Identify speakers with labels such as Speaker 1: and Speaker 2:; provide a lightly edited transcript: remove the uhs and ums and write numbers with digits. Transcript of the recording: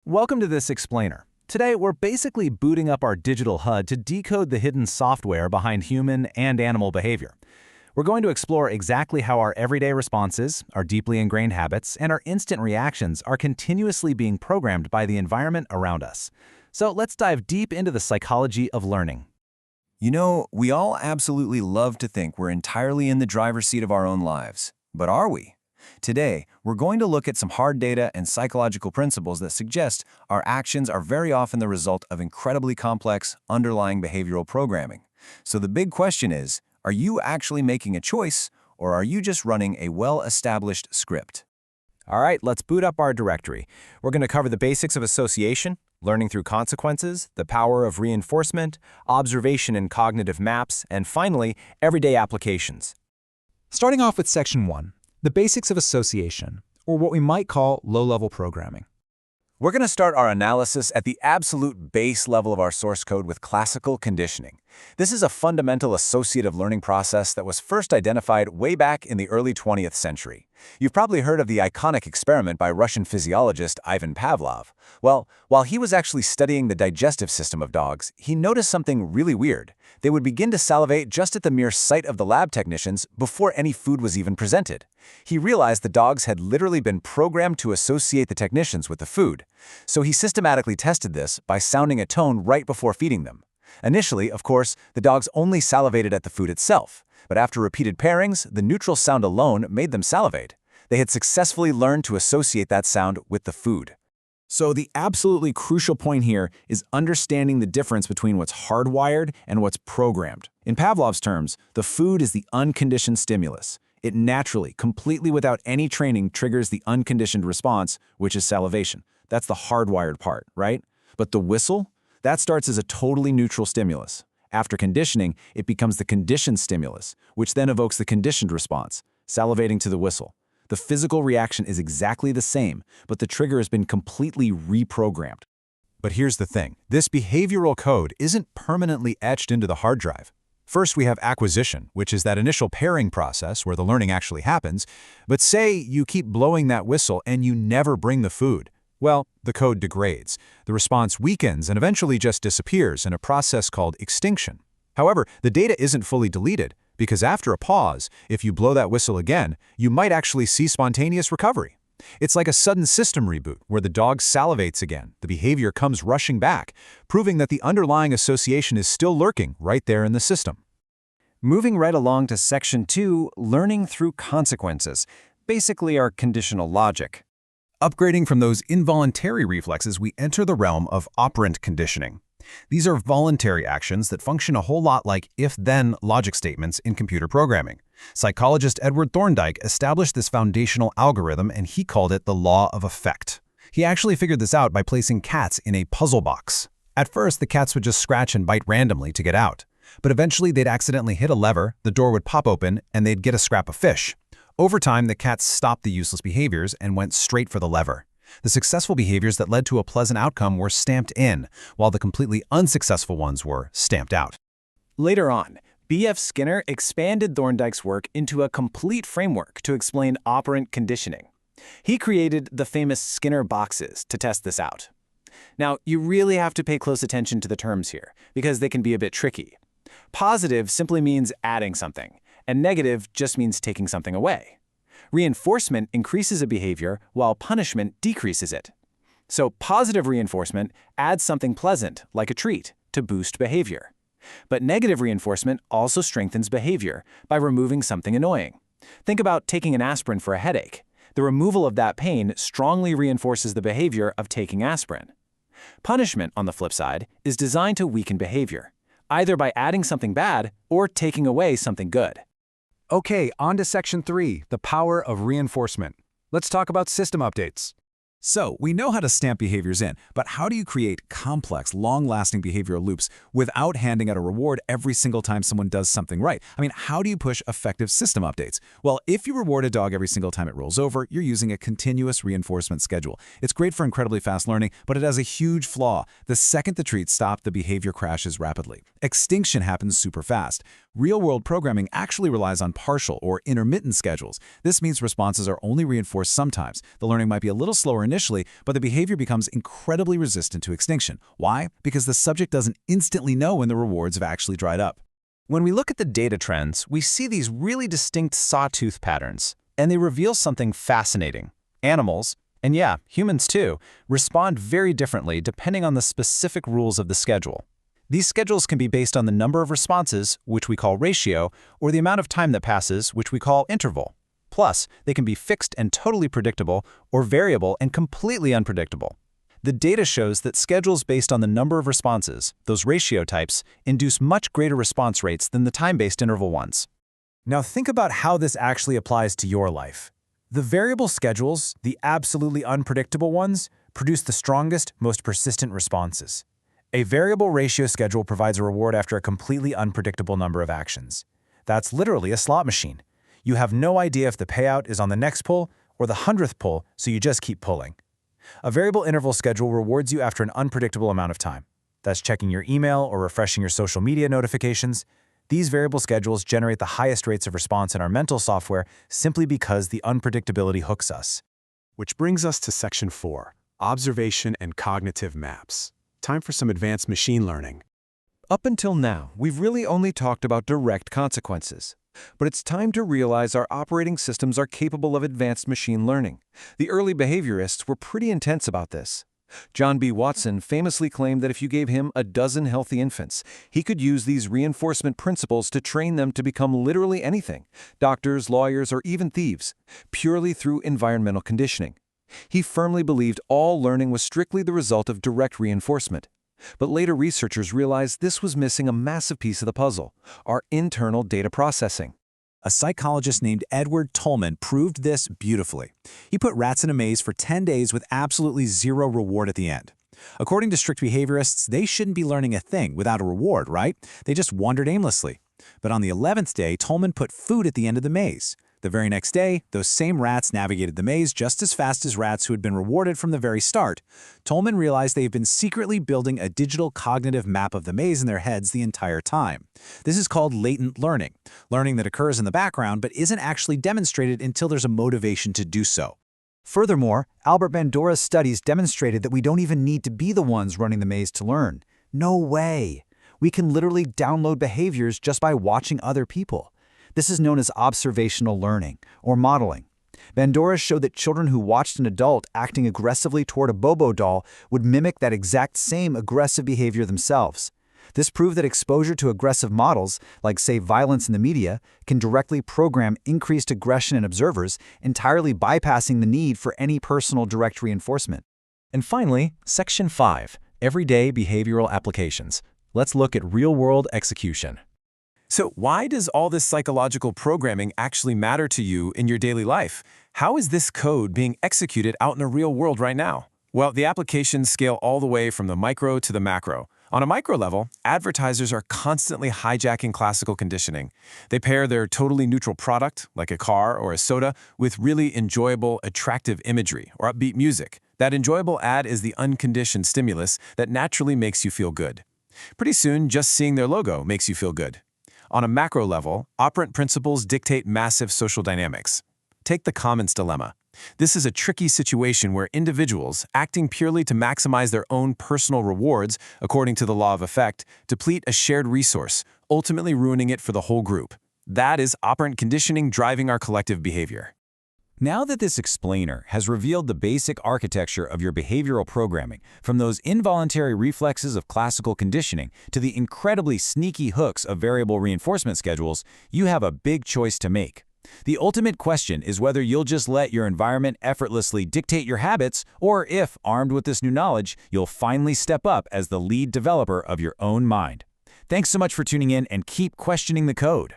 Speaker 1: Welcome to this explainer. Today, we're basically booting up our digital HUD to decode the hidden software behind human and animal behavior. We're going to explore exactly how our everyday responses, our deeply ingrained habits, and our instant reactions are continuously being programmed by the environment around us. So let's dive deep into the psychology of learning.
Speaker 2: You know, we all absolutely love to think we're entirely in the driver's seat of our own lives. But are we? Today, we're going to look at some hard data and psychological principles that suggest our actions are very often the result of incredibly complex, underlying behavioral programming. So the big question is, are you actually making a choice, or are you just running a well-established script?
Speaker 1: All right, let's boot up our directory. We're going to cover the basics of association, learning through consequences, the power of reinforcement, observation and cognitive maps, and finally, everyday applications.
Speaker 3: Starting off with Section 1, the basics of association, or what we might call low-level programming.
Speaker 2: We're going to start our analysis at the absolute base level of our source code with classical conditioning. This is a fundamental associative learning process that was first identified way back in the early 20th century. You've probably heard of the iconic experiment by Russian physiologist Ivan Pavlov. Well, while he was actually studying the digestive system of dogs, he noticed something really weird. They would begin to salivate just at the mere sight of the lab technicians before any food was even presented. He realized the dogs had literally been programmed to associate the technicians with the food. So he systematically tested this by sounding a tone right before feeding them. Initially, of course, the dogs only salivated at the food itself, but after repeated pairings, the neutral sound alone made them salivate. They had successfully learned to associate that sound with the food.
Speaker 1: So the absolutely crucial point here is understanding the difference between what's hardwired and what's programmed. In Pavlov's terms, the food is the unconditioned stimulus. It naturally, completely without any training, triggers the unconditioned response, which is salivation. That's the hardwired part, right? But the whistle? That starts as a totally neutral stimulus. After conditioning, it becomes the conditioned stimulus, which then evokes the conditioned response, salivating to the whistle. The physical reaction is exactly the same, but the trigger has been completely reprogrammed.
Speaker 4: But here's the thing. This behavioral code isn't permanently etched into the hard drive. First, we have acquisition, which is that initial pairing process where the learning actually happens. But say you keep blowing that whistle and you never bring the food. Well, the code degrades. The response weakens and eventually just disappears in a process called extinction. However, the data isn't fully deleted, because after a pause, if you blow that whistle again, you might actually see spontaneous recovery. It's like a sudden system reboot where the dog salivates again, the behavior comes rushing back, proving that the underlying association is still lurking right there in the system.
Speaker 2: Moving right along to Section 2, learning through consequences, basically our conditional logic.
Speaker 4: Upgrading from those involuntary reflexes, we enter the realm of operant conditioning. These are voluntary actions that function a whole lot like if-then logic statements in computer programming. Psychologist Edward Thorndike established this foundational algorithm, and he called it the law of effect. He actually figured this out by placing cats in a puzzle box. At first, the cats would just scratch and bite randomly to get out. But eventually, they'd accidentally hit a lever, the door would pop open, and they'd get a scrap of fish. Over time, the cats stopped the useless behaviors and went straight for the lever. The successful behaviors that led to a pleasant outcome were stamped in, while the completely unsuccessful ones were stamped out.
Speaker 1: Later on, B.F. Skinner expanded Thorndike's work into a complete framework to explain operant conditioning. He created the famous Skinner boxes to test this out. Now, you really have to pay close attention to the terms here, because they can be a bit tricky. Positive simply means adding something, and negative just means taking something away. Reinforcement increases a behavior, while punishment decreases it. So positive reinforcement adds something pleasant, like a treat, to boost behavior. But negative reinforcement also strengthens behavior by removing something annoying. Think about taking an aspirin for a headache. The removal of that pain strongly reinforces the behavior of taking aspirin. Punishment, on the flip side, is designed to weaken behavior, either by adding something bad or taking away something good.
Speaker 3: Okay, on to Section 3, the power of reinforcement. Let's talk about system updates.
Speaker 4: So, we know how to stamp behaviors in, but how do you create complex, long-lasting behavioral loops without handing out a reward every single time someone does something right? I mean, how do you push effective system updates? Well, if you reward a dog every single time it rolls over, you're using a continuous reinforcement schedule. It's great for incredibly fast learning, but it has a huge flaw. The second the treats stop, the behavior crashes rapidly. Extinction happens super fast.
Speaker 3: Real-world programming actually relies on partial or intermittent schedules. This means responses are only reinforced sometimes. The learning might be a little slower initially, but the behavior becomes incredibly resistant to extinction. Why? Because the subject doesn't instantly know when the rewards have actually dried up.
Speaker 2: When we look at the data trends, we see these really distinct sawtooth patterns, and they reveal something fascinating. Animals, and yeah, humans too, respond very differently depending on the specific rules of the schedule. These schedules can be based on the number of responses, which we call ratio, or the amount of time that passes, which we call interval. Plus, they can be fixed and totally predictable, or variable and completely unpredictable. The data shows that schedules based on the number of responses, those ratio types, induce much greater response rates than the time-based interval ones.
Speaker 1: Now think about how this actually applies to your life. The variable schedules, the absolutely unpredictable ones, produce the strongest, most persistent responses. A variable ratio schedule provides a reward after a completely unpredictable number of actions. That's literally a slot machine. You have no idea if the payout is on the next pull or the 100th pull, so you just keep pulling. A variable interval schedule rewards you after an unpredictable amount of time. That's checking your email or refreshing your social media notifications. These variable schedules generate the highest rates of response in our mental software simply because the unpredictability hooks us.
Speaker 5: Which brings us to Section 4, Observation and Cognitive Maps. Time for some advanced machine learning.
Speaker 6: Up until now, we've really only talked about direct consequences. But it's time to realize our operating systems are capable of advanced machine learning. The early behaviorists were pretty intense about this. John B. Watson famously claimed that if you gave him a dozen healthy infants, he could use these reinforcement principles to train them to become literally anything, doctors, lawyers, or even thieves, purely through environmental conditioning. He firmly believed all learning was strictly the result of direct reinforcement. But later researchers realized this was missing a massive piece of the puzzle, our internal data processing.
Speaker 3: A psychologist named Edward Tolman proved this beautifully. He put rats in a maze for 10 days with absolutely zero reward at the end. According to strict behaviorists, they shouldn't be learning a thing without a reward, right? They just wandered aimlessly. But on the 11th day, Tolman put food at the end of the maze. The very next day, those same rats navigated the maze just as fast as rats who had been rewarded from the very start. Tolman realized they had been secretly building a digital cognitive map of the maze in their heads the entire time. This is called latent learning, learning that occurs in the background but isn't actually demonstrated until there's a motivation to do so. Furthermore, Albert Bandura's studies demonstrated that we don't even need to be the ones running the maze to learn. No way! We can literally download behaviors just by watching other people. This is known as observational learning, or modeling. Bandura showed that children who watched an adult acting aggressively toward a Bobo doll would mimic that exact same aggressive behavior themselves. This proved that exposure to aggressive models, like say violence in the media, can directly program increased aggression in observers, entirely bypassing the need for any personal direct reinforcement.
Speaker 1: And finally, Section 5, Everyday Behavioral Applications. Let's look at real-world execution. So why does all this psychological programming actually matter to you in your daily life? How is this code being executed out in the real world right now? Well, the applications scale all the way from the micro to the macro. On a micro level, advertisers are constantly hijacking classical conditioning. They pair their totally neutral product, like a car or a soda, with really enjoyable, attractive imagery or upbeat music. That enjoyable ad is the unconditioned stimulus that naturally makes you feel good. Pretty soon, just seeing their logo makes you feel good. On a macro level, operant principles dictate massive social dynamics. Take the commons dilemma. This is a tricky situation where individuals, acting purely to maximize their own personal rewards, according to the law of effect, deplete a shared resource, ultimately ruining it for the whole group. That is operant conditioning driving our collective behavior.
Speaker 3: Now that this explainer has revealed the basic architecture of your behavioral programming, from those involuntary reflexes of classical conditioning to the incredibly sneaky hooks of variable reinforcement schedules, you have a big choice to make. The ultimate question is whether you'll just let your environment effortlessly dictate your habits, or if, armed with this new knowledge, you'll finally step up as the lead developer of your own mind. Thanks so much for tuning in, and keep questioning the code.